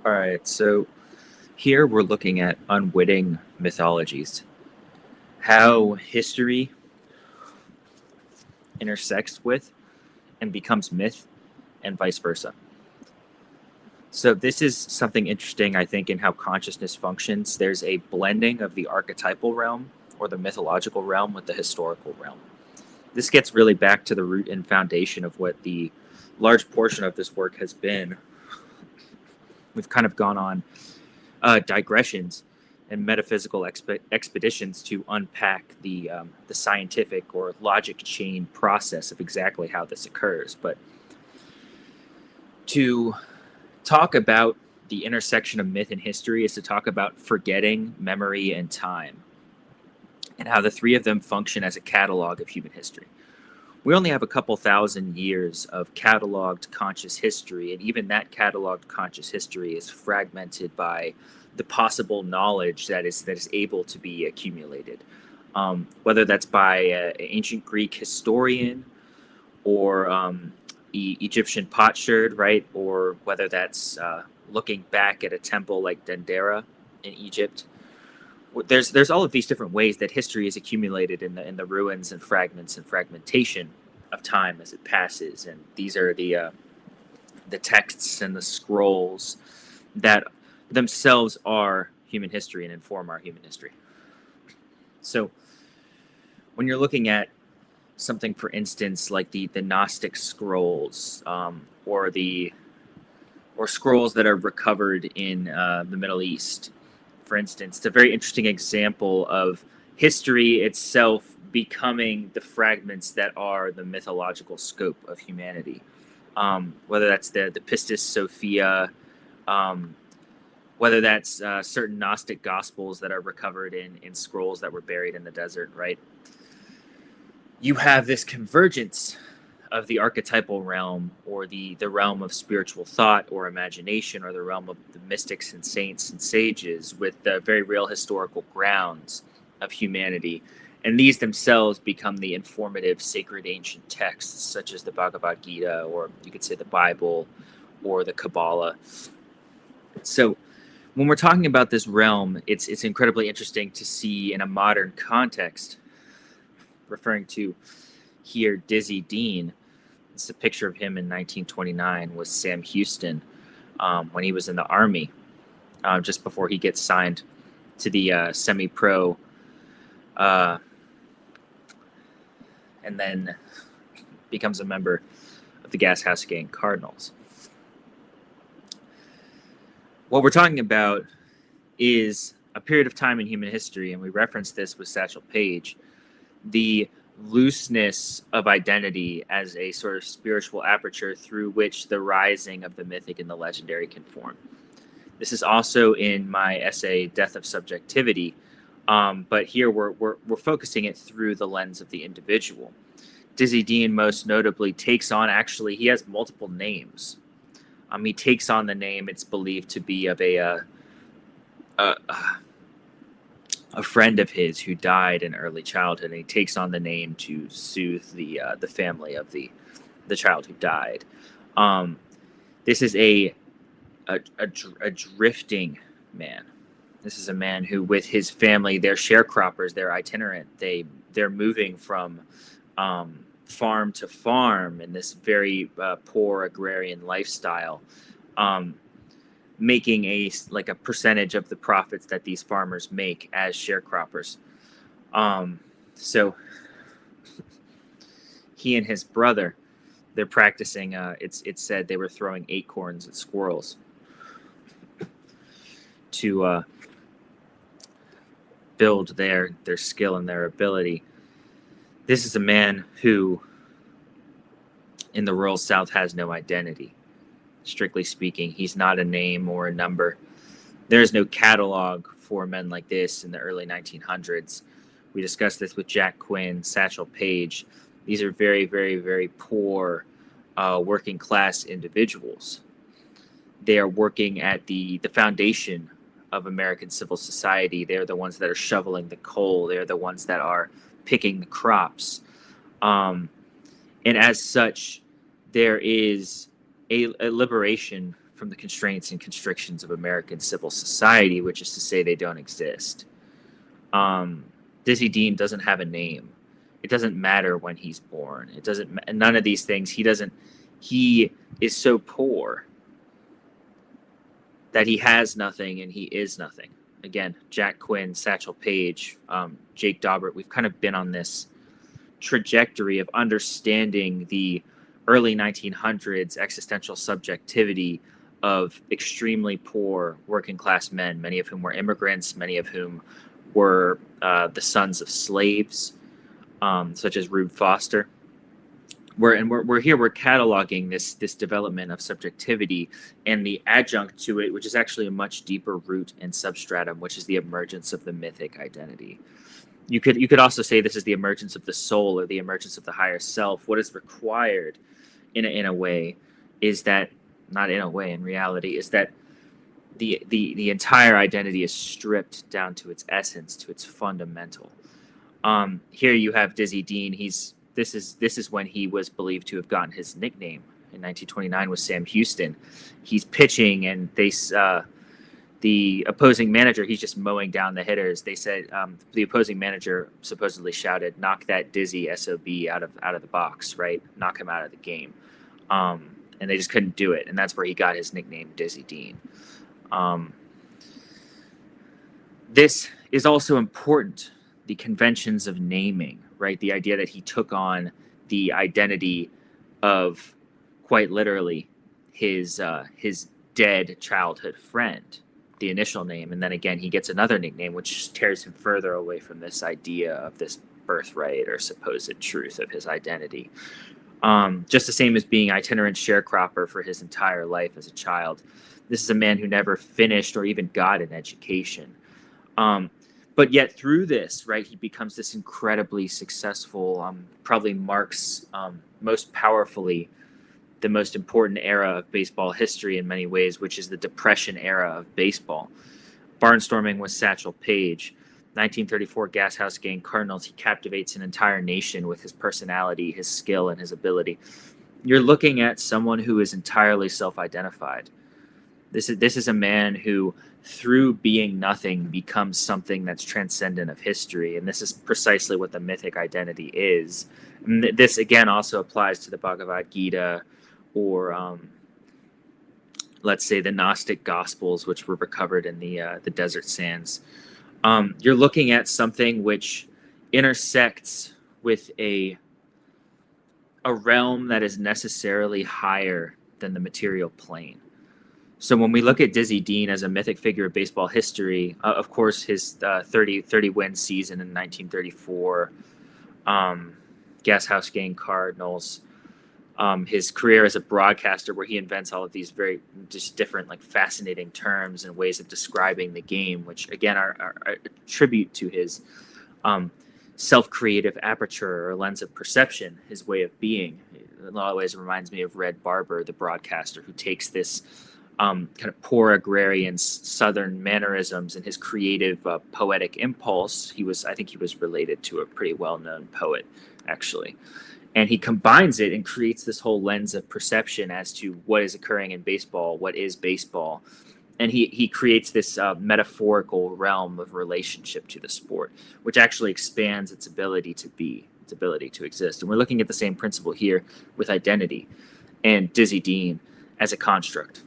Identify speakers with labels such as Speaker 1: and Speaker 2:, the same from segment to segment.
Speaker 1: All right, so here we're looking at unwitting mythologies, how history intersects with and becomes myth, and vice versa. So, this is something interesting, I think, in how consciousness functions. There's a blending of the archetypal realm or the mythological realm with the historical realm. This gets really back to the root and foundation of what the large portion of this work has been. We've kind of gone on digressions and metaphysical expeditions to unpack the scientific or logic chain process of exactly how this occurs. But to talk about the intersection of myth and history is to talk about forgetting, memory, and time, and how the three of them function as a catalog of human history. We only have a couple thousand years of cataloged conscious history, and even that cataloged conscious history is fragmented by the possible knowledge that is able to be accumulated, whether that's by an ancient Greek historian or Egyptian potsherd, right, or whether that's looking back at a temple like Dendera in Egypt. There's all of these different ways that history is accumulated in the ruins and fragments and fragmentation of time as it passes, and these are the texts and the scrolls that themselves are human history and inform our human history. So when you're looking at something, for instance, like the Gnostic scrolls, or scrolls that are recovered in the Middle East, for instance, it's a very interesting example of history itself becoming the fragments that are the mythological scope of humanity. Whether that's the Pistis Sophia, um, whether that's certain Gnostic gospels that are recovered in scrolls that were buried in the desert, right? You have this convergence of the archetypal realm, or the realm of spiritual thought or imagination, or the realm of the mystics and saints and sages with the very real historical grounds of humanity. And these themselves become the informative sacred ancient texts, such as the Bhagavad Gita, or you could say the Bible, or the Kabbalah. So when we're talking about this realm, it's incredibly interesting to see in a modern context, referring to here Dizzy Dean. It's a picture of him in 1929 with Sam Houston, when he was in the Army, just before he gets signed to the semi-pro, uh, and then becomes a member of the Gas House Gang Cardinals. What we're talking about is a period of time in human history, and we referenced this with Satchel Paige, the looseness of identity as a sort of spiritual aperture through which the rising of the mythic and the legendary can form. This is also in my essay, Death of Subjectivity, but here we're focusing it through the lens of the individual. Dizzy Dean most notably takes on, actually, he has multiple names. He takes on the name it's believed to be of a friend of his who died in early childhood, and he takes on the name to soothe the family of the child who died. This is a drifting man. This is a man who, with his family, they're sharecroppers, they're itinerant, they're moving from farm to farm in this very poor agrarian lifestyle, making a percentage of the profits that these farmers make as sharecroppers. So he and his brother, they're practicing. It's said they were throwing acorns at squirrels to build their skill and their ability. This is a man who, in the rural South, has no identity. Strictly speaking, he's not a name or a number. There's no catalog for men like this in the early 1900s. We discussed this with Jack Quinn, Satchel Paige. These are very, very, very poor working class individuals. They are working at the foundation of American civil society. They're the ones that are shoveling the coal. They're the ones that are picking the crops. And as such, there is a liberation from the constraints and constrictions of American civil society, which is to say they don't exist. Dizzy Dean doesn't have a name. It doesn't matter when he's born. It doesn't. None of these things. He doesn't. He is so poor that he has nothing and he is nothing. Again, Jack Quinn, Satchel Paige, Jake Daubert. We've kind of been on this trajectory of understanding the early 1900s existential subjectivity of extremely poor working class men, many of whom were immigrants, many of whom were the sons of slaves, such as Rube Foster. We're cataloging this development of subjectivity and the adjunct to it, which is actually a much deeper root and substratum, which is the emergence of the mythic identity. You could also say this is the emergence of the soul or the emergence of the higher self. What is required in a way is that, not in a way, in reality, is that the entire identity is stripped down to its essence, to its fundamental. Here you have Dizzy Dean. This is when he was believed to have gotten his nickname in 1929 with Sam Houston. He's pitching, and the opposing manager, he's just mowing down the hitters. They said the opposing manager supposedly shouted, "Knock that Dizzy SOB out of the box, right? Knock him out of the game." And they just couldn't do it, and that's where he got his nickname, Dizzy Dean. This is also important. The conventions of naming, right? The idea that he took on the identity of, quite literally, his dead childhood friend, the initial name, and then again he gets another nickname, which tears him further away from this idea of this birthright or supposed truth of his identity. Just the same as being itinerant sharecropper for his entire life as a child. This is a man who never finished or even got an education. But yet through this, right, he becomes this incredibly successful, probably marks most powerfully the most important era of baseball history in many ways, which is the Depression era of baseball. Barnstorming with Satchel Paige. 1934 Gas House Gang Cardinals. He captivates an entire nation with his personality, his skill, and his ability. You're looking at someone who is entirely self-identified. This is a man who, through being nothing, becomes something that's transcendent of history, and this is precisely what the mythic identity is. And this again also applies to the Bhagavad Gita, or let's say the Gnostic Gospels, which were recovered in the desert sands. You're looking at something which intersects with a realm that is necessarily higher than the material plane. So when we look at Dizzy Dean as a mythic figure of baseball history, of course, his 30 win season in 1934, Gas House Gang Cardinals, his career as a broadcaster, where he invents all of these very just different, like, fascinating terms and ways of describing the game, which again are a tribute to his self-creative aperture or lens of perception, his way of being. In a lot of ways, it reminds me of Red Barber, the broadcaster, who takes this kind of poor agrarian Southern mannerisms and his creative poetic impulse. I think he was related to a pretty well-known poet, actually. And he combines it and creates this whole lens of perception as to what is occurring in baseball, what is baseball. And he creates this metaphorical realm of relationship to the sport, which actually expands its ability to be, its ability to exist. And we're looking at the same principle here with identity and Dizzy Dean as a construct.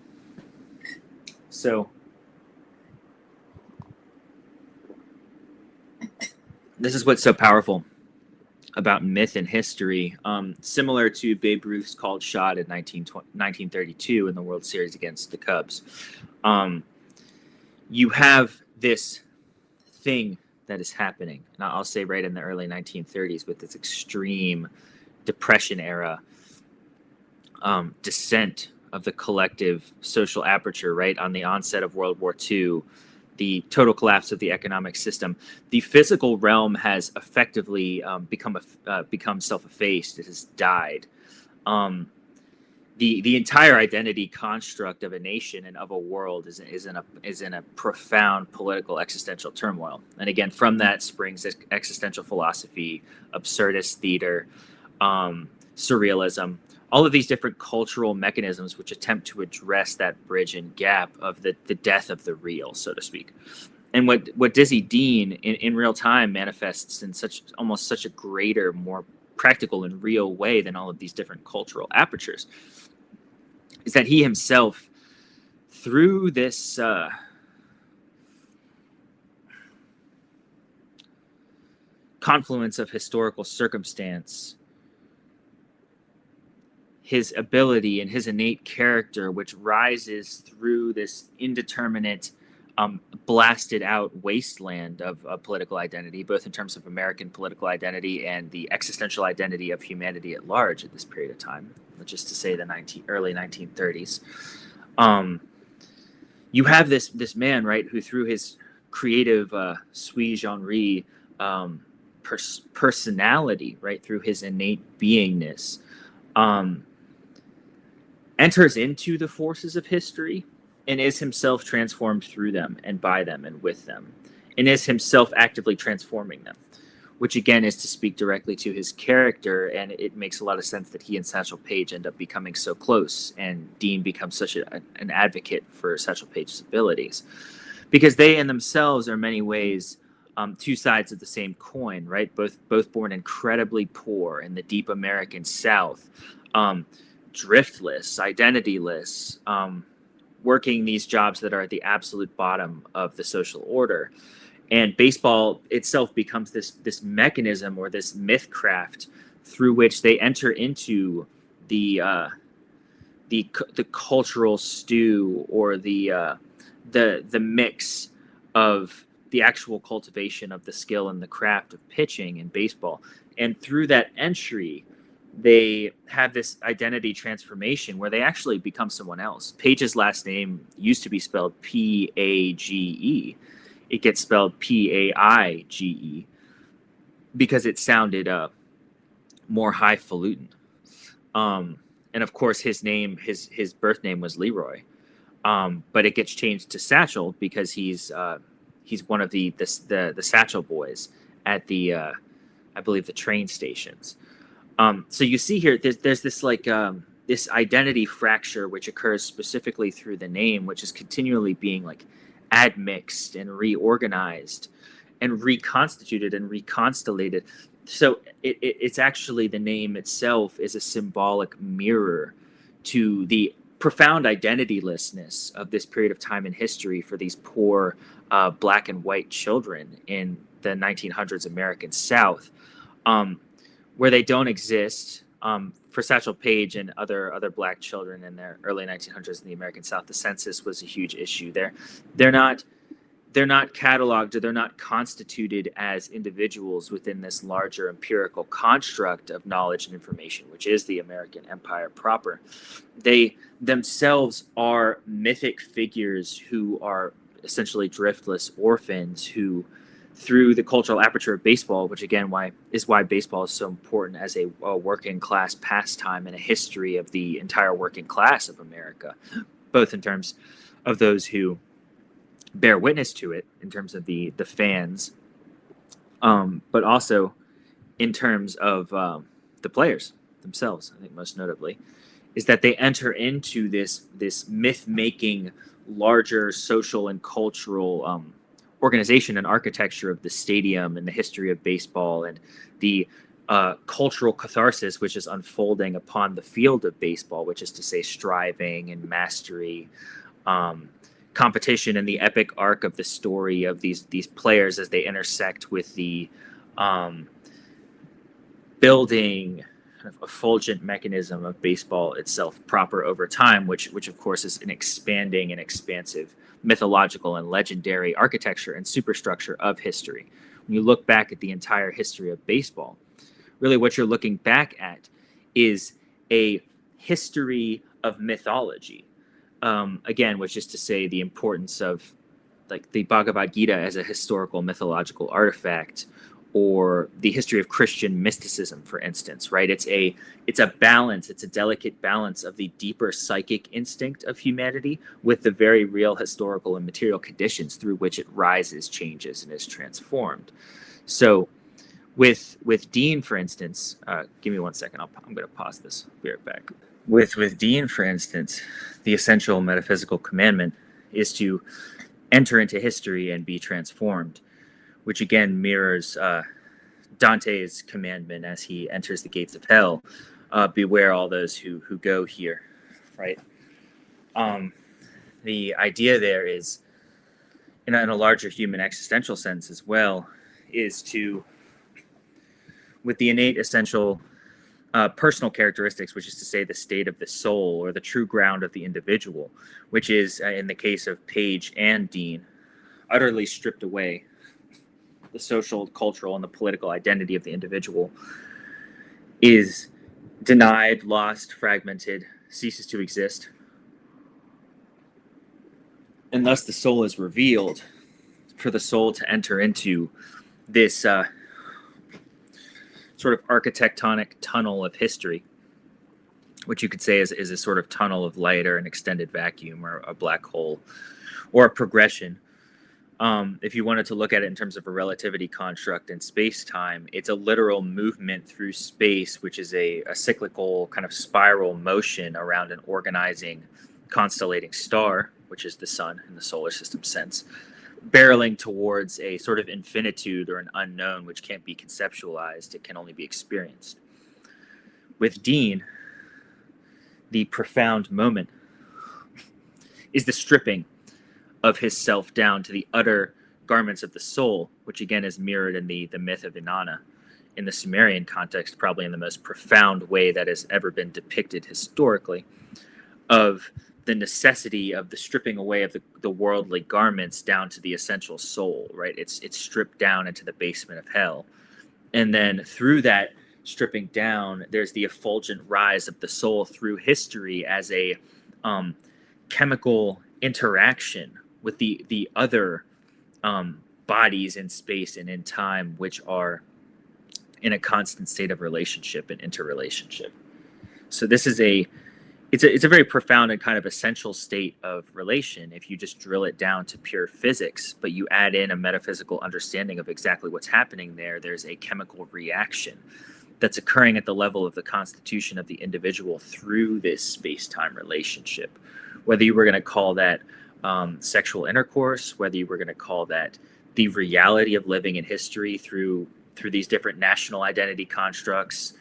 Speaker 1: So this is what's so powerful about myth and history. Similar to Babe Ruth's called shot in 1932 in the World Series against the Cubs. You have this thing that is happening, and I'll say right in the early 1930s, with this extreme Depression era descent of the collective social aperture, right, on the onset of World War II, the total collapse of the economic system. The physical realm has effectively become self-effaced. It has died. The entire identity construct of a nation and of a world is in a profound political existential turmoil. And again, from that springs existential philosophy, absurdist theater, surrealism, all of these different cultural mechanisms which attempt to address that bridge and gap of the death of the real, so to speak. And what Dizzy Dean in real time manifests in such a greater, more practical and real way than all of these different cultural apertures is that he himself, through this confluence of historical circumstance, his ability and his innate character, which rises through this indeterminate, blasted out wasteland of political identity, both in terms of American political identity and the existential identity of humanity at large at this period of time, which is to say the early 1930s. You have this man, right, who through his creative sui generis personality, right, through his innate beingness, enters into the forces of history and is himself transformed through them and by them and with them, and is himself actively transforming them, which again is to speak directly to his character. And it makes a lot of sense that he and Satchel Paige end up becoming so close, and Dean becomes such an advocate for Satchel Paige's abilities, because they in themselves are in many ways two sides of the same coin, right? Both born incredibly poor in the deep American South, driftless, identityless, working these jobs that are at the absolute bottom of the social order. And baseball itself becomes this mechanism or this mythcraft through which they enter into the cultural stew, or the mix of the actual cultivation of the skill and the craft of pitching in baseball. And through that entry, they have this identity transformation where they actually become someone else. Paige's last name used to be spelled P-A-G-E. It gets spelled P-A-I-G-E because it sounded more highfalutin. And of course, his birth name was Leroy, but it gets changed to Satchel because he's one of the Satchel boys at the I believe the train stations. So you see here, there's this this identity fracture which occurs specifically through the name, which is continually being admixed and reorganized and reconstituted and reconstellated. So it's actually, the name itself is a symbolic mirror to the profound identitylessness of this period of time in history for these poor black and white children in the 1900s American South, where they don't exist. For Satchel Paige and other black children in their early 1900s in the American South, the census was a huge issue. They're not cataloged, or they're not constituted as individuals within this larger empirical construct of knowledge and information, which is the American Empire proper. They themselves are mythic figures who are essentially driftless orphans who, through the cultural aperture of baseball, which again is why baseball is so important as a working class pastime and a history of the entire working class of America, both in terms of those who bear witness to it, in terms of the fans, but also in terms of the players themselves. I think most notably is that they enter into this myth-making, larger social and cultural organization and architecture of the stadium and the history of baseball, and the cultural catharsis which is unfolding upon the field of baseball, which is to say striving and mastery, competition, and the epic arc of the story of these players as they intersect with the building kind of effulgent mechanism of baseball itself proper over time, which of course is an expanding and expansive mythological and legendary architecture and superstructure of history. When you look back at the entire history of baseball, really what you're looking back at is a history of mythology. Again, which is to say the importance of the Bhagavad Gita as a historical mythological artifact, or the history of Christian mysticism, for instance, right? It's a balance, it's a delicate balance of the deeper psychic instinct of humanity with the very real historical and material conditions through which it rises, changes, and is transformed. So With Dean, for instance, give me 1 second. I'm going to pause this. Be right back. With Dean, for instance, the essential metaphysical commandment is to enter into history and be transformed, which again mirrors Dante's commandment as he enters the gates of hell. Beware all those who go here, right? The idea there is, in a larger human existential sense as well, is to, with the innate essential personal characteristics, which is to say the state of the soul or the true ground of the individual, which is, in the case of Page and Dean, utterly stripped away. The social, cultural, and the political identity of the individual is denied, lost, fragmented, ceases to exist. And thus the soul is revealed for the soul to enter into this sort of architectonic tunnel of history, which you could say is a sort of tunnel of light or an extended vacuum or a black hole or a progression. If you wanted to look at it in terms of a relativity construct in space-time, it's a literal movement through space, which is a cyclical kind of spiral motion around an organizing, constellating star, which is the sun in the solar system sense, barreling towards a sort of infinitude or an unknown, which can't be conceptualized. It can only be experienced. With Dean, the profound moment is the stripping of his self down to the utter garments of the soul, which again is mirrored in the myth of Inanna in the Sumerian context, probably in the most profound way that has ever been depicted historically, of the necessity of the stripping away of the worldly garments down to the essential soul, right? It's stripped down into the basement of hell. And then through that stripping down, there's the effulgent rise of the soul through history as a chemical interaction with the other bodies in space and in time, which are in a constant state of relationship and interrelationship. So this is it's a very profound and kind of essential state of relation if you just drill it down to pure physics, but you add in a metaphysical understanding of exactly what's happening there. There's a chemical reaction that's occurring at the level of the constitution of the individual through this space-time relationship. Whether you were going to call that sexual intercourse, whether you were going to call that the reality of living in history through these different national identity constructs,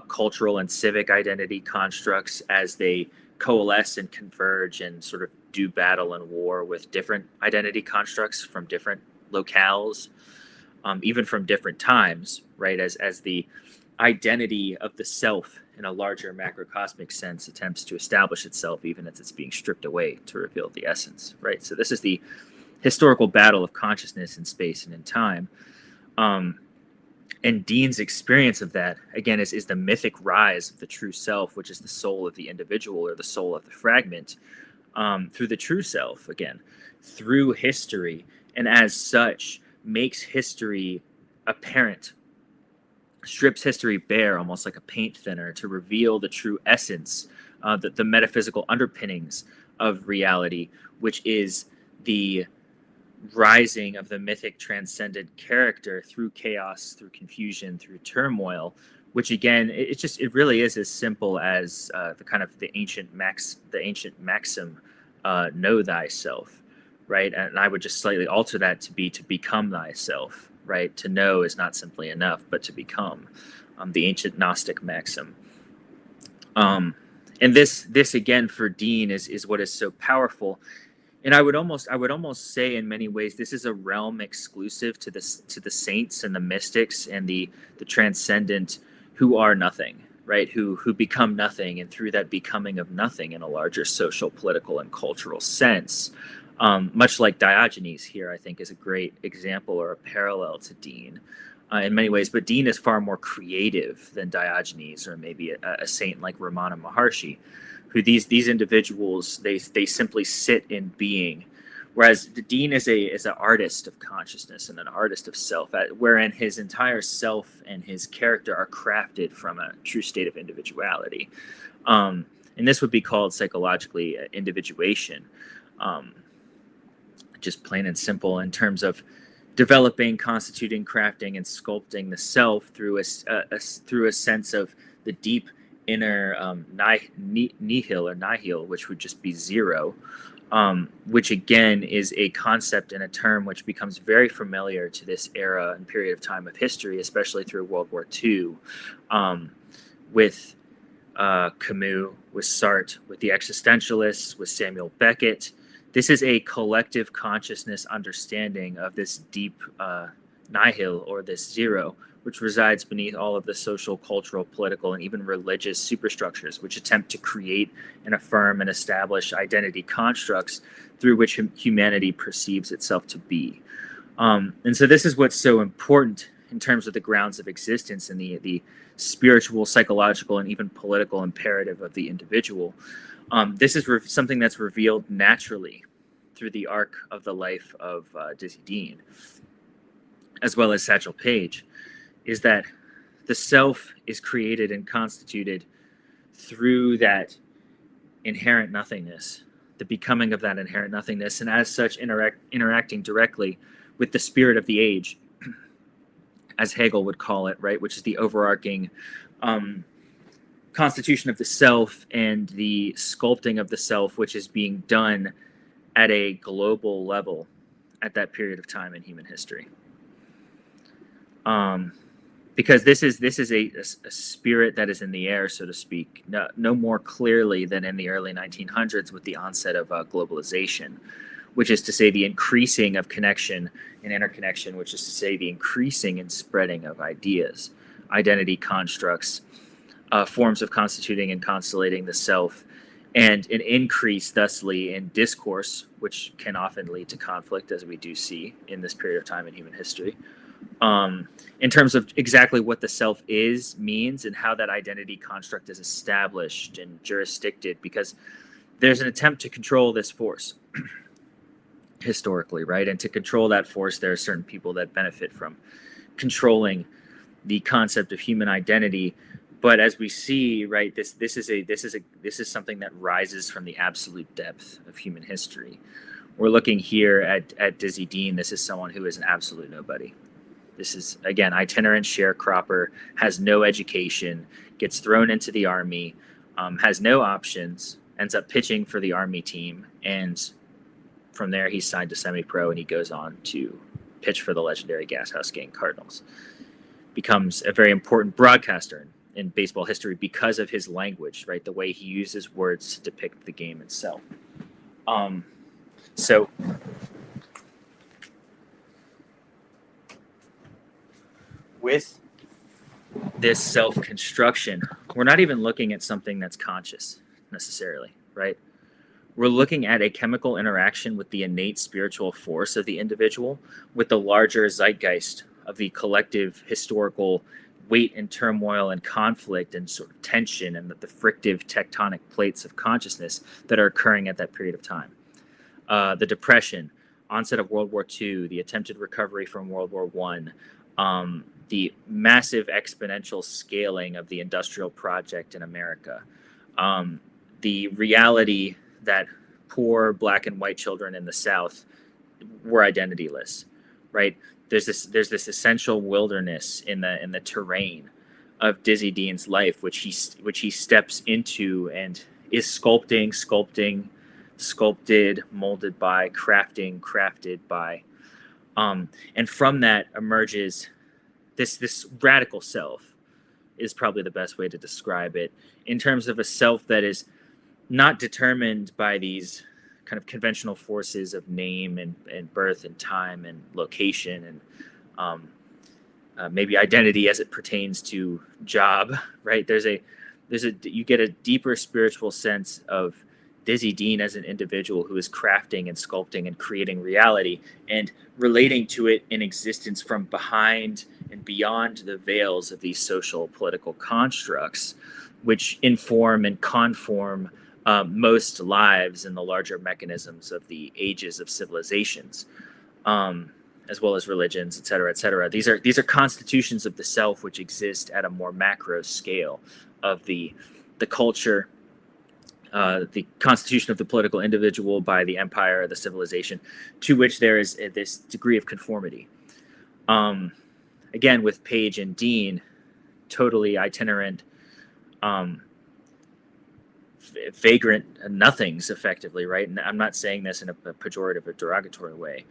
Speaker 1: cultural and civic identity constructs, as they coalesce and converge and sort of do battle and war with different identity constructs from different locales, even from different times, right? As the identity of the self in a larger macrocosmic sense attempts to establish itself, even as it's being stripped away to reveal the essence, right? So this is the historical battle of consciousness in space and in time. And Dean's experience of that, again, is the mythic rise of the true self, which is the soul of the individual or the soul of the fragment, through the true self, again, through history, and as such makes history apparent, strips history bare, almost like a paint thinner, to reveal the true essence, the metaphysical underpinnings of reality, which is the rising of the mythic transcendent character through chaos, through confusion, through turmoil, which again, it really is as simple as the ancient maxim, know thyself, right? And I would just slightly alter that to be to become thyself, right? To know is not simply enough, but to become, the ancient Gnostic maxim. And this again for Dean is what is so powerful. And I would almost say in many ways this is a realm exclusive to the saints and the mystics and the transcendent, who are nothing, right? Who become nothing, and through that becoming of nothing in a larger social, political, and cultural sense, much like Diogenes here, I think is a great example or a parallel to Dean in many ways. But Dean is far more creative than Diogenes, or maybe a saint like Ramana Maharshi, who these individuals, they simply sit in being, whereas Dean is an artist of consciousness and an artist of self, wherein his entire self and his character are crafted from a true state of individuality, and this would be called psychologically individuation, just plain and simple, in terms of developing, constituting, crafting, and sculpting the self through through a sense of the deep inner nihil, which would just be zero, which again is a concept and a term which becomes very familiar to this era and period of time of history, especially through World War II, with Camus, with Sartre, with the existentialists, with Samuel Beckett. This is a collective consciousness understanding of this deep nihil, or this zero, which resides beneath all of the social, cultural, political, and even religious superstructures, which attempt to create and affirm and establish identity constructs through which humanity perceives itself to be. And so this is what's so important in terms of the grounds of existence and the spiritual, psychological, and even political imperative of the individual. This is something that's revealed naturally through the arc of the life of Dizzy Dean, as well as Satchel Paige, is that the self is created and constituted through that inherent nothingness, the becoming of that inherent nothingness, and as such interacting directly with the spirit of the age, as Hegel would call it, right, which is the overarching constitution of the self and the sculpting of the self, which is being done at a global level at that period of time in human history. Because this is a spirit that is in the air, so to speak, no more clearly than in the early 1900s with the onset of globalization, which is to say the increasing of connection and interconnection, which is to say the increasing and spreading of ideas, identity constructs, forms of constituting and constellating the self, and an increase thusly in discourse, which can often lead to conflict, as we do see in this period of time in human history, in terms of exactly what the self means, and how that identity construct is established and jurisdicted, because there's an attempt to control this force historically, right? And to control that force, there are certain people that benefit from controlling the concept of human identity. But as we see, right, this is something that rises from the absolute depth of human history. We're looking here at Dizzy Dean. This is someone who is an absolute nobody. This is, again, itinerant sharecropper, has no education, gets thrown into the army, has no options, ends up pitching for the army team, and from there he's signed to semi-pro, and he goes on to pitch for the legendary Gas House Gang Cardinals. Becomes a very important broadcaster in baseball history because of his language, right? The way he uses words to depict the game itself. So with this self-construction, we're not even looking at something that's conscious necessarily, right? We're looking at a chemical interaction with the innate spiritual force of the individual, with the larger zeitgeist of the collective historical weight and turmoil and conflict and sort of tension and the frictive tectonic plates of consciousness that are occurring at that period of time. The Depression, onset of World War II, the attempted recovery from World War I, the massive exponential scaling of the industrial project in America, the reality that poor black and white children in the South were identityless, right? There's this essential wilderness in the terrain of Dizzy Dean's life, which he steps into and is sculpted, molded by, crafted by, and from that emerges this radical self, is probably the best way to describe it, in terms of a self that is not determined by these kind of conventional forces of name and birth and time and location and maybe identity as it pertains to job, right? You get a deeper spiritual sense of Dizzy Dean as an individual who is crafting and sculpting and creating reality and relating to it in existence from behind and beyond the veils of these social political constructs, which inform and conform most lives in the larger mechanisms of the ages of civilizations, as well as religions, et cetera, et cetera. These are constitutions of the self which exist at a more macro scale of the culture, the constitution of the political individual by the empire or the civilization, to which there is this degree of conformity. Um, Again, with Page and Dean, totally itinerant, um, vagrant nothings, effectively, right? And I'm not saying this in a pejorative or derogatory way.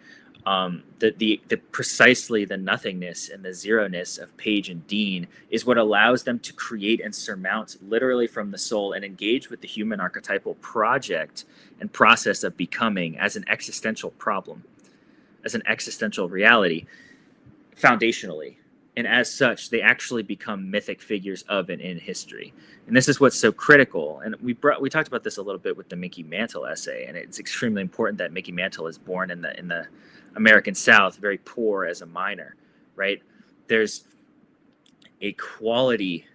Speaker 1: The precisely the nothingness and the zeroness of Page and Dean is what allows them to create and surmount literally from the soul and engage with the human archetypal project and process of becoming as an existential problem, as an existential reality, foundationally. And as such, they actually become mythic figures of and in history. And this is what's so critical. And we talked about this a little bit with the Mickey Mantle essay. And it's extremely important that Mickey Mantle is born in the American South, very poor as a miner, right? There's a quality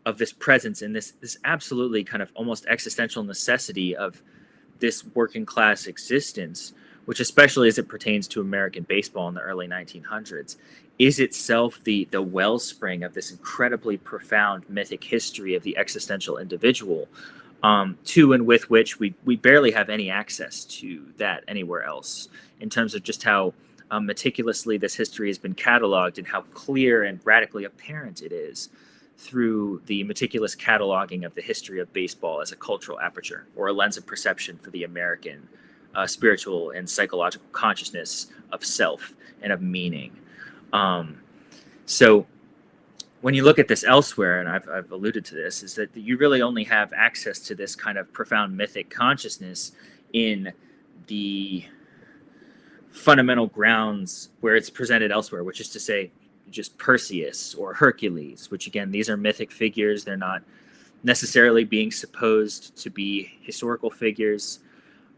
Speaker 1: of this presence and this absolutely kind of almost existential necessity of this working class existence, which especially as it pertains to American baseball in the early 1900s, is itself the wellspring of this incredibly profound mythic history of the existential individual, to and with which we barely have any access to that anywhere else, in terms of just how meticulously this history has been cataloged and how clear and radically apparent it is through the meticulous cataloging of the history of baseball as a cultural aperture or a lens of perception for the American spiritual and psychological consciousness of self and of meaning. So when you look at this elsewhere, and I've alluded to this, is that you really only have access to this kind of profound mythic consciousness in the fundamental grounds where it's presented elsewhere, which is to say, just Perseus or Hercules, which again, these are mythic figures. They're not necessarily being supposed to be historical figures.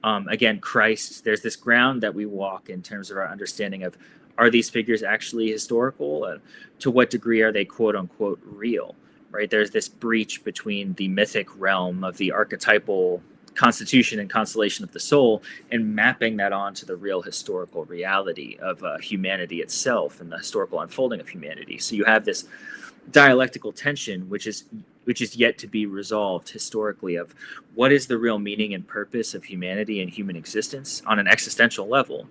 Speaker 1: Again, Christ, there's this ground that we walk in terms of our understanding of, are these figures actually historical? To what degree are they quote unquote real, right? There's this breach between the mythic realm of the archetypal constitution and constellation of the soul and mapping that onto the real historical reality of humanity itself and the historical unfolding of humanity. So you have this dialectical tension, which is yet to be resolved historically, of what is the real meaning and purpose of humanity and human existence on an existential level.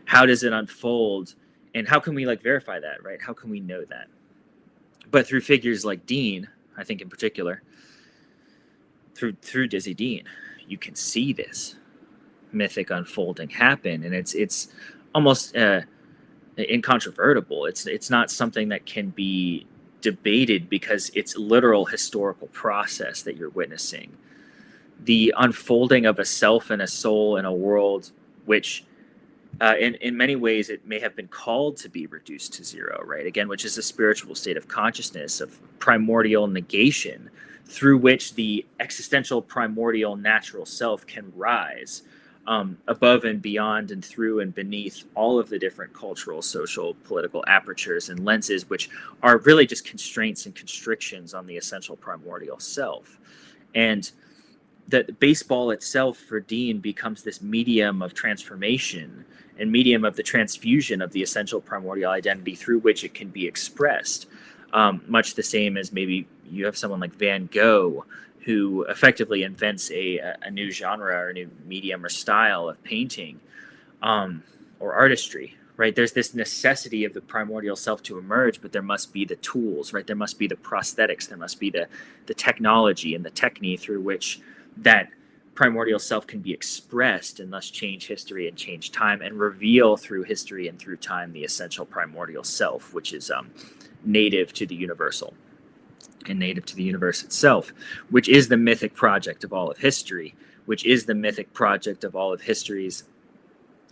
Speaker 1: How does it unfold, and how can we verify that, right? How can we know that? But through figures like Dean, I think in particular, through Dizzy Dean, you can see this mythic unfolding happen, and it's almost incontrovertible. It's not something that can be debated because it's literal historical process that you're witnessing. The unfolding of a self and a soul in a world which, in many ways, it may have been called to be reduced to zero, right? Again, which is a spiritual state of consciousness, of primordial negation, through which the existential primordial natural self can rise above and beyond and through and beneath all of the different cultural, social, political apertures and lenses, which are really just constraints and constrictions on the essential primordial self. And that baseball itself for Dean becomes this medium of transformation and medium of the transfusion of the essential primordial identity through which it can be expressed. Much the same as maybe you have someone like Van Gogh, who effectively invents a new genre or a new medium or style of painting, or artistry, right? There's this necessity of the primordial self to emerge, but there must be the tools, right? There must be the prosthetics, there must be the technology and the technique through which that primordial self can be expressed and thus change history and change time and reveal through history and through time the essential primordial self, which is native to the universal and native to the universe itself, which is the mythic project of all of history, which is the mythic project of all of history's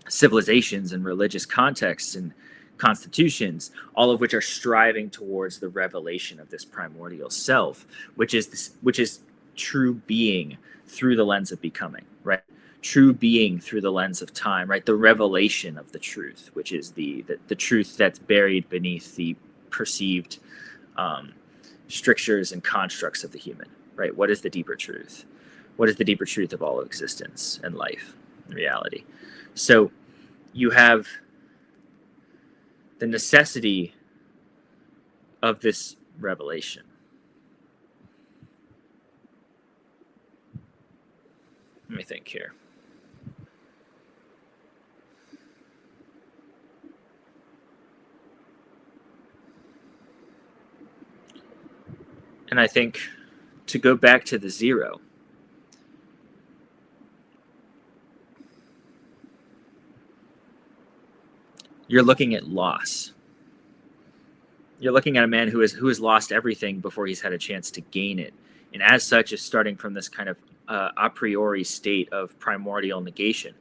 Speaker 1: civilizations and religious contexts and constitutions, all of which are striving towards the revelation of this primordial self, which is true being through the lens of becoming, right? True being through the lens of time, right? The revelation of the truth, which is the truth that's buried beneath the perceived strictures and constructs of the human, right? What is the deeper truth? What is the deeper truth of all of existence and life and reality? So you have the necessity of this revelation. Let me think here. And I think to go back to the zero, you're looking at loss. You're looking at a man who has lost everything before he's had a chance to gain it, and as such is starting from this kind of a priori state of primordial negation,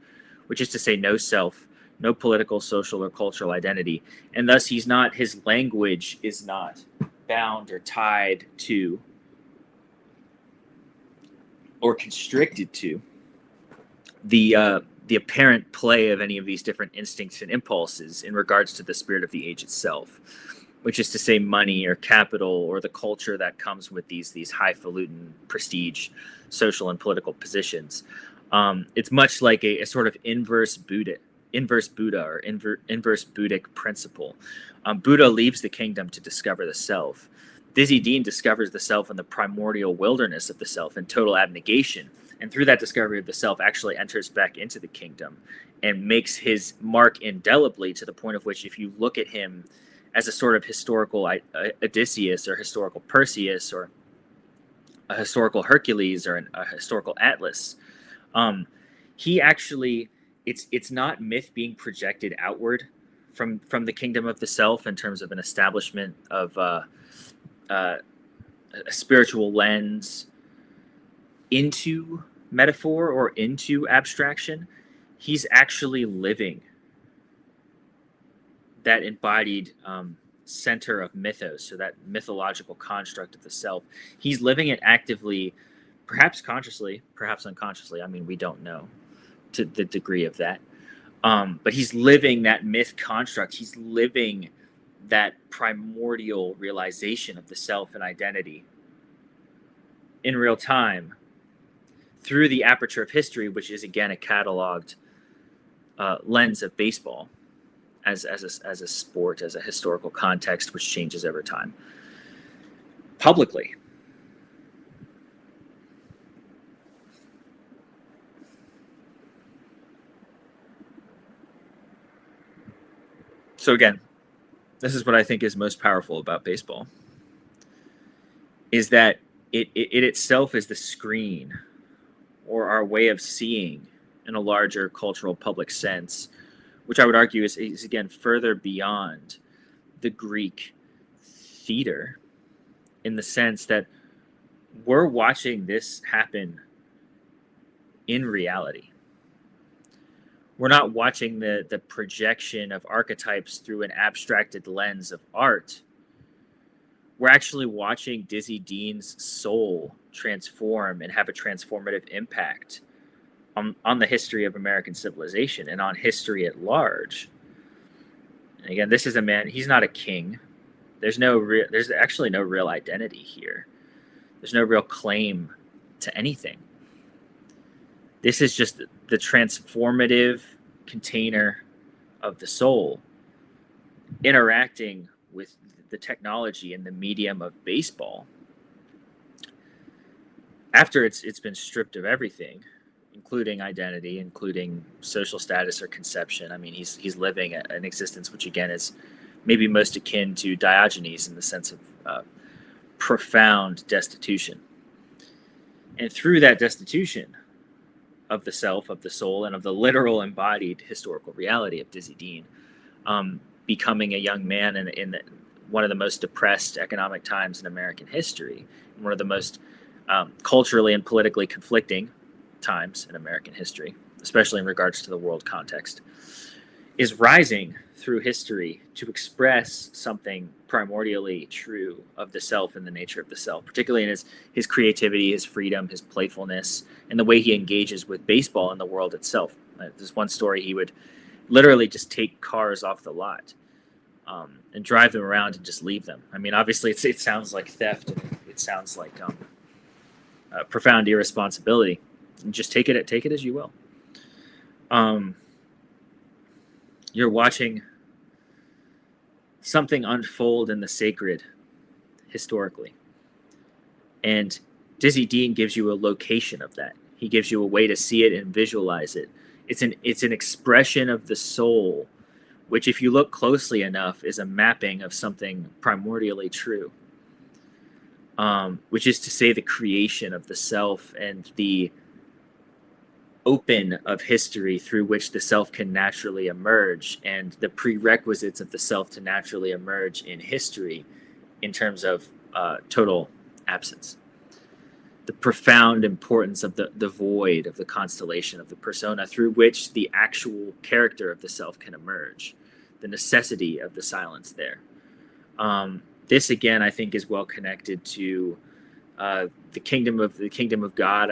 Speaker 1: which is to say no self, no political, social, or cultural identity, and thus his language is not bound or tied to or constricted to the apparent play of any of these different instincts and impulses in regards to the spirit of the age itself, which is to say money or capital or the culture that comes with these highfalutin prestige social and political positions. It's much like a sort of inverse Buddha or inverse Buddhic principle. Buddha leaves the kingdom to discover the self. Dizzy Dean discovers the self in the primordial wilderness of the self in total abnegation, and through that discovery of the self actually enters back into the kingdom and makes his mark indelibly, to the point of which if you look at him as a sort of historical Odysseus or historical Perseus or a historical Hercules or a historical Atlas, he actually, it's not myth being projected outward from the kingdom of the self in terms of an establishment of a spiritual lens into metaphor or into abstraction. He's actually living that embodied center of mythos, so that mythological construct of the self. He's living it actively, perhaps consciously, perhaps unconsciously. I mean, we don't know to the degree of that. But he's living that myth construct. He's living that primordial realization of the self and identity in real time through the aperture of history, which is again a cataloged lens of baseball as a sport, as a historical context which changes over time. Publicly. So again, this is what I think is most powerful about baseball, is that it itself is the screen or our way of seeing in a larger cultural public sense, which I would argue is again further beyond the Greek theater, in the sense that we're watching this happen in reality. We're not watching the projection of archetypes through an abstracted lens of art. We're actually watching Dizzy Dean's soul transform and have a transformative impact on the history of American civilization and on history at large. And again, this is a man, he's not a king. There's actually no real identity here. There's no real claim to anything. This is just the transformative container of the soul interacting with the technology and the medium of baseball after it's been stripped of everything, including identity, including social status or conception. I mean, he's living an existence which again is maybe most akin to Diogenes in the sense of profound destitution. And through that destitution of the self, of the soul, and of the literal embodied historical reality of Dizzy Dean, becoming a young man in one of the most depressed economic times in American history, one of the most culturally and politically conflicting times in American history, especially in regards to the world context, is rising through history to express something primordially true of the self and the nature of the self, particularly in his creativity, his freedom, his playfulness, and the way he engages with baseball and the world itself. There's one story, he would literally just take cars off the lot and drive them around and just leave them. I mean, obviously it sounds like theft, and it sounds like profound irresponsibility. And just take it as you will. You're watching something unfold in the sacred historically. And Dizzy Dean gives you a location of that. He gives you a way to see it and visualize it. It's an expression of the soul, which if you look closely enough is a mapping of something primordially true. which is to say the creation of the self and the open of history through which the self can naturally emerge, and the prerequisites of the self to naturally emerge in history in terms of total absence. The profound importance of the void of the constellation of the persona through which the actual character of the self can emerge, the necessity of the silence there. This again, I think, is well connected to the kingdom of God.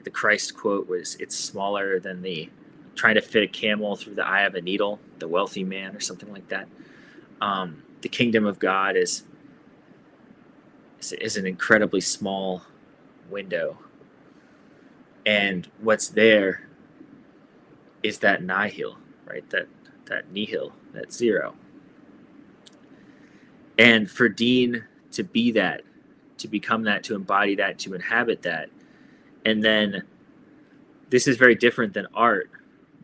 Speaker 1: The Christ quote was, "It's smaller than the trying to fit a camel through the eye of a needle," the wealthy man, or something like that. The kingdom of God is an incredibly small window, and what's there is that nihil, right? That nihil, that zero. And for Dean to be that, to become that, to embody that, to inhabit that, and then this is very different than art,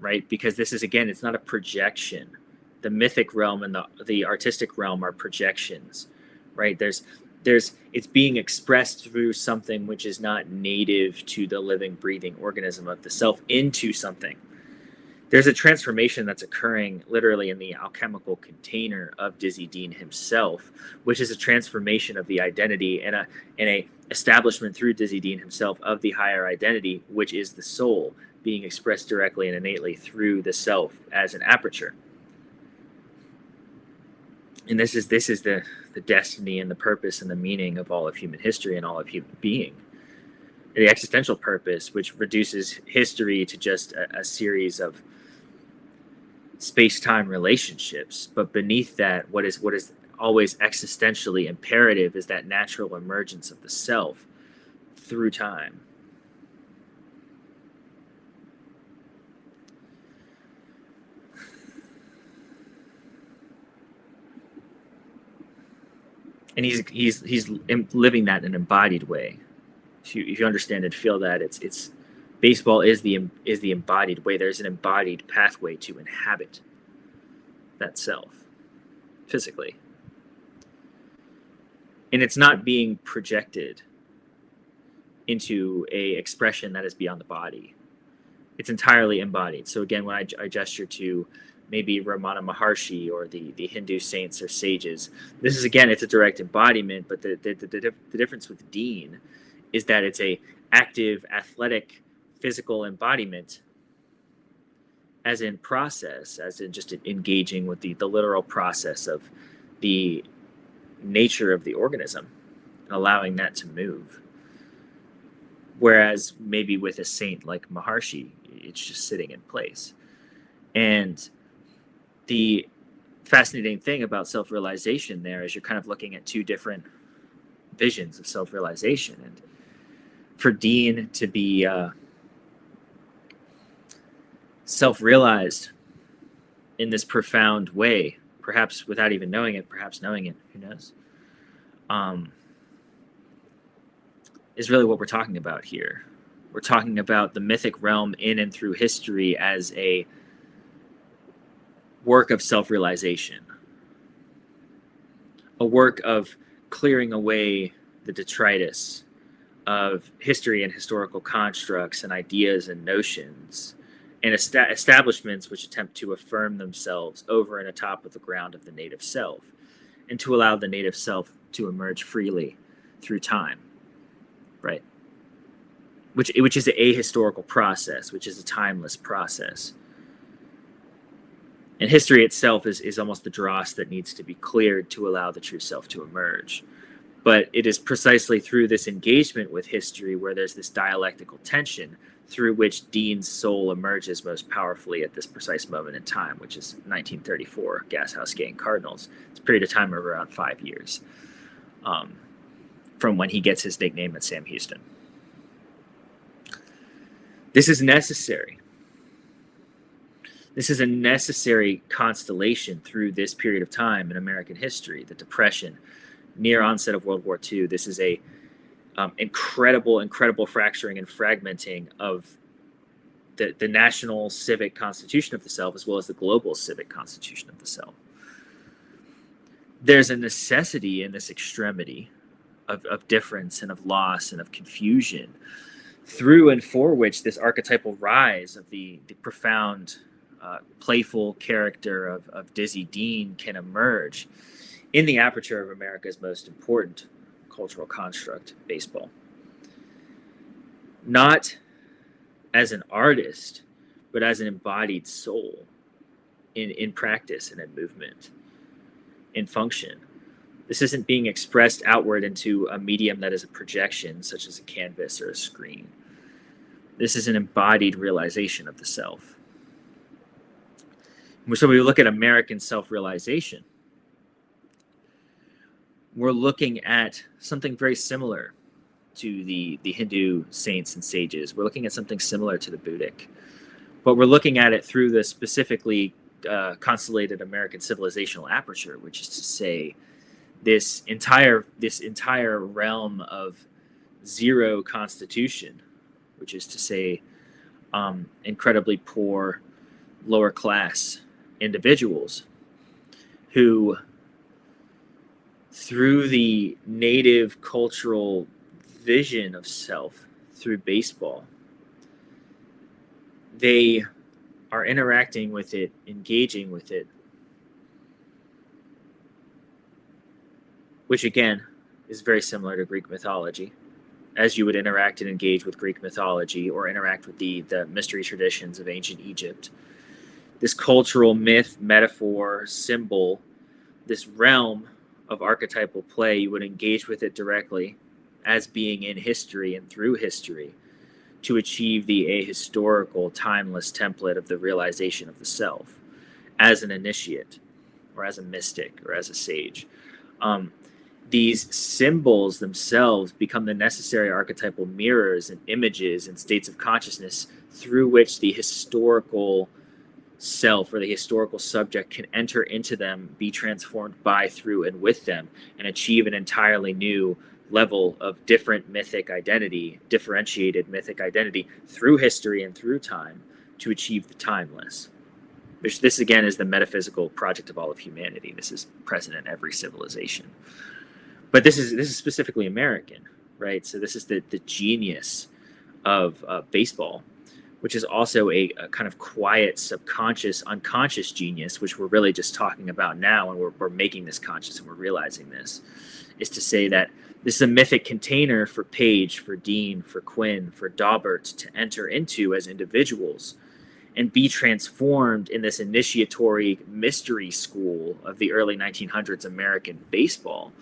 Speaker 1: right? Because this is, again, it's not a projection. The mythic realm and the artistic realm are projections, right? It's being expressed through something which is not native to the living, breathing organism of the self into something. There's a transformation that's occurring literally in the alchemical container of Dizzy Dean himself, which is a transformation of the identity and a establishment through Dizzy Dean himself of the higher identity, which is the soul, being expressed directly and innately through the self as an aperture. And this is the destiny and the purpose and the meaning of all of human history and all of human being. The existential purpose, which reduces history to just a series of space-time relationships, but beneath that, what is always existentially imperative is that natural emergence of the self through time. And he's living that in an embodied way. If you understand and feel that, it's baseball is the embodied way. There's an embodied pathway to inhabit that self physically, and it's not being projected into a expression that is beyond the body. It's entirely embodied. So again, when I gesture to maybe Ramana Maharshi or the Hindu saints or sages, this is, again, it's a direct embodiment, but the difference with Dean is that it's a active, athletic, physical embodiment, as in process, as in just engaging with the literal process of the nature of the organism and allowing that to move. Whereas maybe with a saint like Maharshi, it's just sitting in place. And the fascinating thing about self-realization there is you're kind of looking at two different visions of self-realization. And for Dean to be self-realized in this profound way, perhaps without even knowing it, perhaps knowing it, who knows, is really what we're talking about here. We're talking about the mythic realm in and through history as a work of self-realization, a work of clearing away the detritus of history and historical constructs and ideas and notions, and establishments which attempt to affirm themselves over and atop of the ground of the native self, and to allow the native self to emerge freely through time, right? Which is an ahistorical process, which is a timeless process. And history itself is almost the dross that needs to be cleared to allow the true self to emerge. But it is precisely through this engagement with history where there's this dialectical tension through which Dean's soul emerges most powerfully at this precise moment in time, which is 1934, Gashouse Gang Cardinals. It's a period of time of around 5 years from when he gets his nickname at Sam Houston. This is necessary. This is a necessary constellation through this period of time in American history, the Depression, near onset of World War II. This is a incredible fracturing and fragmenting of the national civic constitution of the self, as well as the global civic constitution of the self. There's a necessity in this extremity of difference and of loss and of confusion, through and for which this archetypal rise of the profound, playful character of Dizzy Dean can emerge in the aperture of America's most important cultural construct, baseball. Not as an artist, but as an embodied soul in practice and in movement, in function. This isn't being expressed outward into a medium that is a projection, such as a canvas or a screen. This is an embodied realization of the self. So when we look at American self-realization, we're looking at something very similar to the Hindu saints and sages. We're looking at something similar to the Buddhic, but we're looking at it through the specifically constellated American civilizational aperture, which is to say, this entire realm of zero constitution, which is to say, incredibly poor, lower class individuals who, through the native cultural vision of self through baseball, they are interacting with it, engaging with it, which again is very similar to Greek mythology, as you would interact and engage with Greek mythology or interact with the mystery traditions of ancient Egypt. This cultural myth, metaphor, symbol, this realm of archetypal play, you would engage with it directly as being in history and through history to achieve the ahistorical, timeless template of the realization of the self as an initiate or as a mystic or as a sage. These symbols themselves become the necessary archetypal mirrors and images and states of consciousness through which the historical self or the historical subject can enter into them, be transformed by, through, and with them, and achieve an entirely new level of different mythic identity, differentiated mythic identity through history and through time to achieve the timeless. Which this again is the metaphysical project of all of humanity. This is present in every civilization. But this is specifically American, right? So this is the genius of baseball, which is also a kind of quiet, subconscious, unconscious genius, which we're really just talking about now, and we're making this conscious and we're realizing this, is to say that this is a mythic container for Page, for Dean, for Quinn, for Daubert to enter into as individuals and be transformed in this initiatory mystery school of the early 1900s American baseball,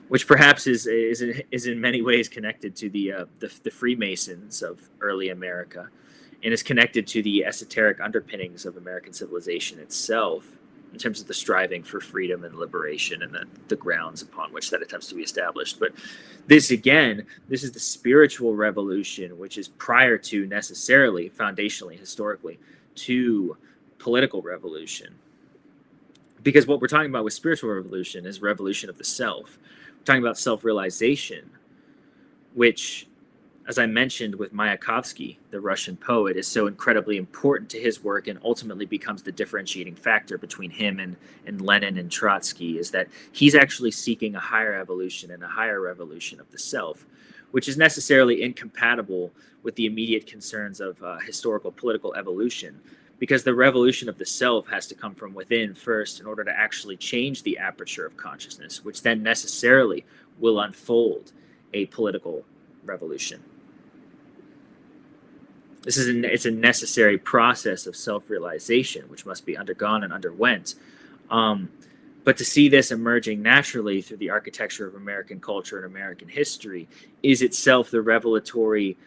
Speaker 1: which perhaps is in many ways connected to the Freemasons of early America, and is connected to the esoteric underpinnings of American civilization itself in terms of the striving for freedom and liberation and the grounds upon which that attempts to be established. But this is the spiritual revolution, which is prior to necessarily, foundationally, historically, to political revolution. Because what we're talking about with spiritual revolution is revolution of the self. We're talking about self-realization, which, as I mentioned with Mayakovsky, the Russian poet, is so incredibly important to his work and ultimately becomes the differentiating factor between him and Lenin and Trotsky, is that he's actually seeking a higher evolution and a higher revolution of the self, which is necessarily incompatible with the immediate concerns of historical political evolution, because the revolution of the self has to come from within first in order to actually change the aperture of consciousness, which then necessarily will unfold a political revolution. It's a necessary process of self-realization, which must be undergone and underwent. But to see this emerging naturally through the architecture of American culture and American history is itself the revelatory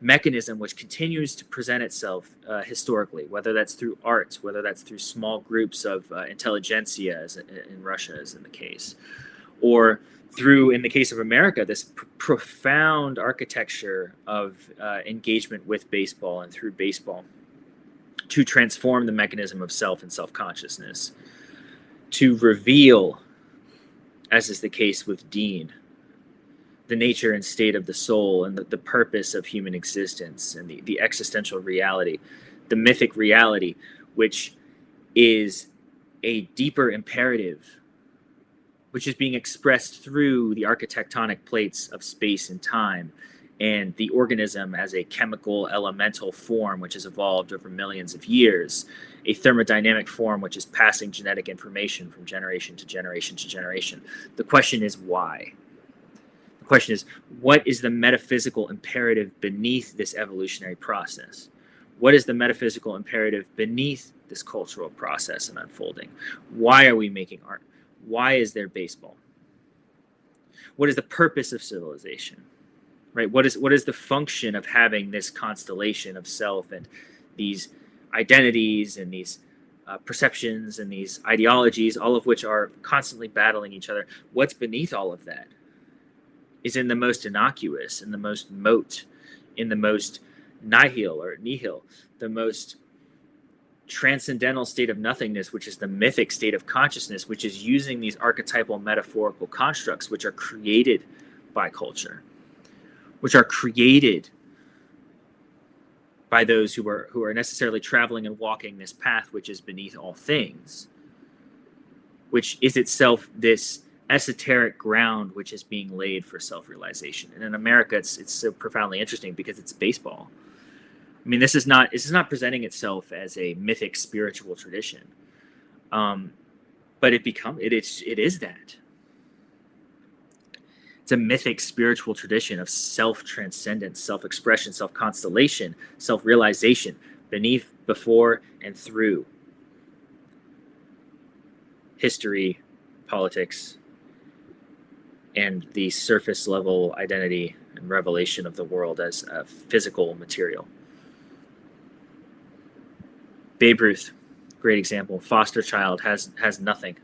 Speaker 1: mechanism which continues to present itself historically, whether that's through art, whether that's through small groups of intelligentsia, as in Russia is in the case, or through, in the case of America, this profound architecture of engagement with baseball and through baseball to transform the mechanism of self and self-consciousness, to reveal, as is the case with Dean, the nature and state of the soul and the purpose of human existence and the existential reality, the mythic reality, which is a deeper imperative which is being expressed through the architectonic plates of space and time, and the organism as a chemical elemental form which has evolved over millions of years, a thermodynamic form which is passing genetic information from generation to generation to generation. The question is why? The question is, what is the metaphysical imperative beneath this evolutionary process? What is the metaphysical imperative beneath this cultural process and unfolding? Why are we making art? Why is there baseball? What is the purpose of civilization? Right? What is the function of having this constellation of self and these identities and these perceptions and these ideologies, all of which are constantly battling each other? What's beneath all of that is in the most innocuous, in the most mote, in the most nihil, the most transcendental state of nothingness, which is the mythic state of consciousness, which is using these archetypal metaphorical constructs, which are created by culture, which are created by those who are necessarily traveling and walking this path, which is beneath all things, which is itself this esoteric ground which is being laid for self-realization. And in America, it's so profoundly interesting because it's baseball. I mean, this is not presenting itself as a mythic spiritual tradition, but it is that. It's a mythic spiritual tradition of self-transcendence, self-expression, self-constellation, self-realization beneath, before, and through history, politics, and the surface level identity and revelation of the world as a physical material. Babe Ruth, great example. Foster child, has nothing.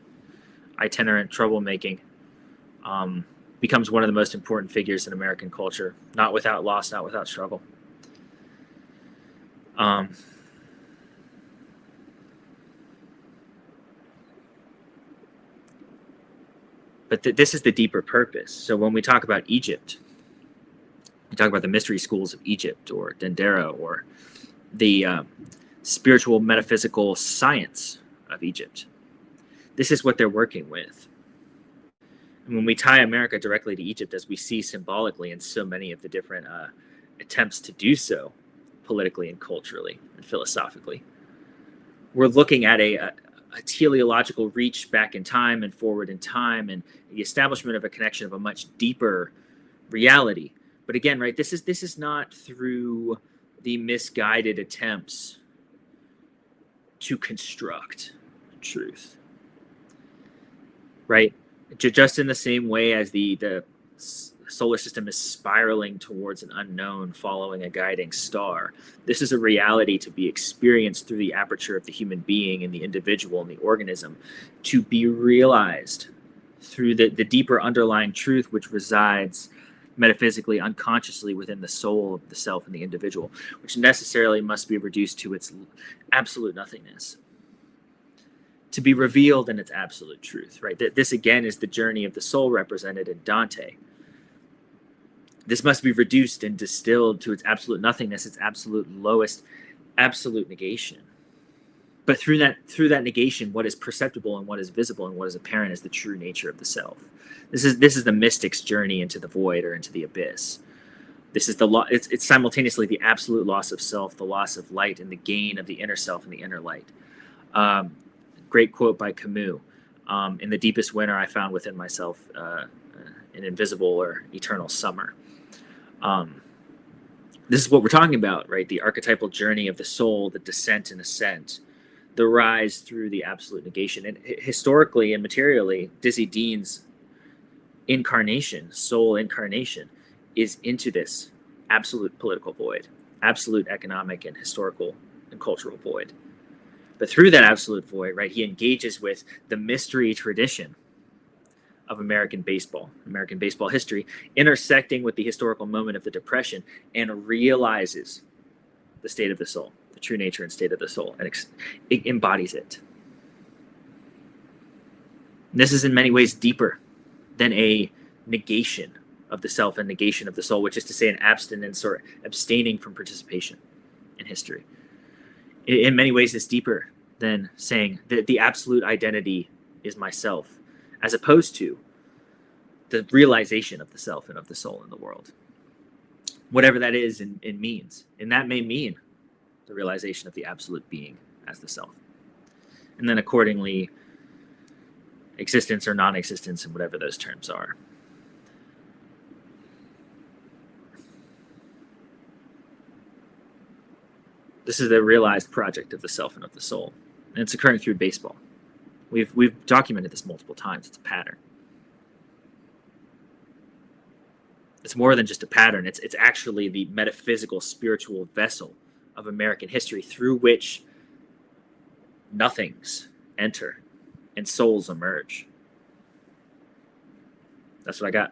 Speaker 1: Itinerant, troublemaking, becomes one of the most important figures in American culture. Not without loss, not without struggle. But this is the deeper purpose. So when we talk about Egypt, we talk about the mystery schools of Egypt, or Dendera, or the spiritual metaphysical science of Egypt. This is what they're working with. And when we tie America directly to Egypt, as we see symbolically in so many of the different attempts to do so, politically and culturally and philosophically, we're looking at a teleological reach back in time and forward in time, and the establishment of a connection of a much deeper reality. But again, right, this is not through the misguided attempts to construct truth, right? Just in the same way as the solar system is spiraling towards an unknown, following a guiding star, this is a reality to be experienced through the aperture of the human being and the individual and the organism, to be realized through the deeper underlying truth which resides metaphysically, unconsciously within the soul of the self and the individual, which necessarily must be reduced to its absolute nothingness, to be revealed in its absolute truth, right? This again is the journey of the soul represented in Dante. This must be reduced and distilled to its absolute nothingness, its absolute lowest, absolute negation. But through that negation, what is perceptible and what is visible and what is apparent is the true nature of the self. This is the mystic's journey into the void or into the abyss. This is it's simultaneously the absolute loss of self, the loss of light, and the gain of the inner self and the inner light. Great quote by Camus. In the deepest winter, I found within myself an invisible or eternal summer. This is what we're talking about, right? The archetypal journey of the soul, the descent and ascent, the rise through the absolute negation. And historically and materially, Dizzy Dean's incarnation, soul incarnation, is into this absolute political void, absolute economic and historical and cultural void. But through that absolute void, right, he engages with the mystery tradition of American baseball history, intersecting with the historical moment of the Depression, and realizes the state of the soul, the true nature and state of the soul, and it embodies it. And this is in many ways deeper than a negation of the self and negation of the soul, which is to say an abstinence or abstaining from participation in history. In many ways, it's deeper than saying that the absolute identity is myself, as opposed to the realization of the self and of the soul in the world, whatever that is and means. And that may mean the realization of the absolute being as the self. And then accordingly, existence or non-existence and whatever those terms are. This is the realized project of the self and of the soul. And it's occurring through baseball. We've documented this multiple times. It's a pattern. It's more than just a pattern. It's actually the metaphysical, spiritual vessel of American history through which nothings enter and souls emerge. That's what I got.